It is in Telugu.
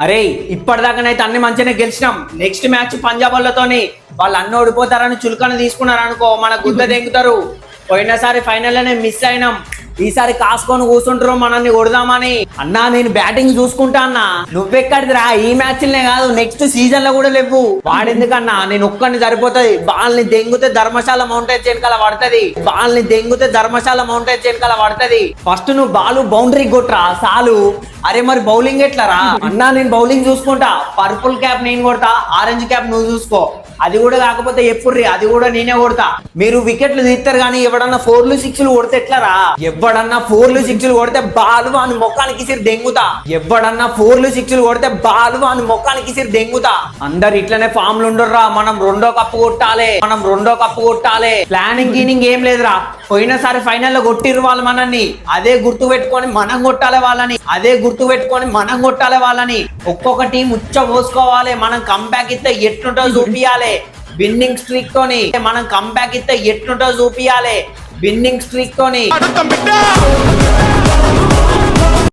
అరే ఇప్పటిదాకానైతే అన్ని మంచిగానే గెలిచినాం. నెక్స్ట్ మ్యాచ్ పంజాబ్ వాళ్ళతోని వాళ్ళు అన్ని ఓడిపోతారని చులకన తీసుకున్నారు అనుకో, మన గుద్ద దెంగుతారు. పోయినసారి ఫైనల్ లోనే మిస్ అయినాం, ఈసారి కాసుకొని కూర్చుంటారు మనల్ని కొడదామని. అన్నా నేను బ్యాటింగ్ చూసుకుంటా అన్నా, నువ్వెక్కడిదిరా? ఈ మ్యాచ్ లనే కాదు నెక్స్ట్ సీజన్ లో కూడా లేవు. వాడెందుకన్నా, నేను ఒక్కడిని సరిపోతుంది. బాల్ని దెంగితే ధర్మశాల మౌంటైన్స్ వెనకాల పడుతుంది. బాల్ని దెంగితే ధర్మశాల మౌంటైన్స్ వెనకాల పడుతుంది. ఫస్ట్ నువ్వు బాల్ బౌండరీ కొట్రా చాలు. అరే మరి బౌలింగ్ ఎట్లారా? అన్నా నేను బౌలింగ్ చూసుకుంటా. పర్పుల్ క్యాప్ నేను కొడతా, ఆరెంజ్ క్యాప్ నువ్వు చూసుకో. అది కూడా కాకపోతే ఎప్పుడురి, అది కూడా నేనే కొడతా. మీరు వికెట్లు తీస్తారు కానీ ఎవడన్నా 4లు 6లు కొడితే ఎట్లారా? ఎవడన్నా 4లు 6లు కొడితే బాలు అని మొక్కానికి ఇసిరి దెంగుతా. ఎవడన్నా 4లు 6లు కొడితే బాలు అని మొక్కానికి ఇసిరి దెంగుతా. అందరు ఇట్లనే ఫామ్ లు ఉండర్రా. మనం రెండో కప్పు కొట్టాలి. ప్లానింగ్ గీనింగ్ ఏం లేదురా. పోయినసారి ఫైనల్ లో కొట్టిర్రు వాళ్ళు మనల్ని, అదే గుర్తు పెట్టుకొని మనం కొట్టాలి వాళ్ళని. ఒక్కొక్క టీం ఉచ్చ పోసుకోవాలి. మనం కంబ్యాక్ ఇస్తే ఎట్లుంటో చూపియాలి. విన్నింగ్ స్ట్రీక్ తోని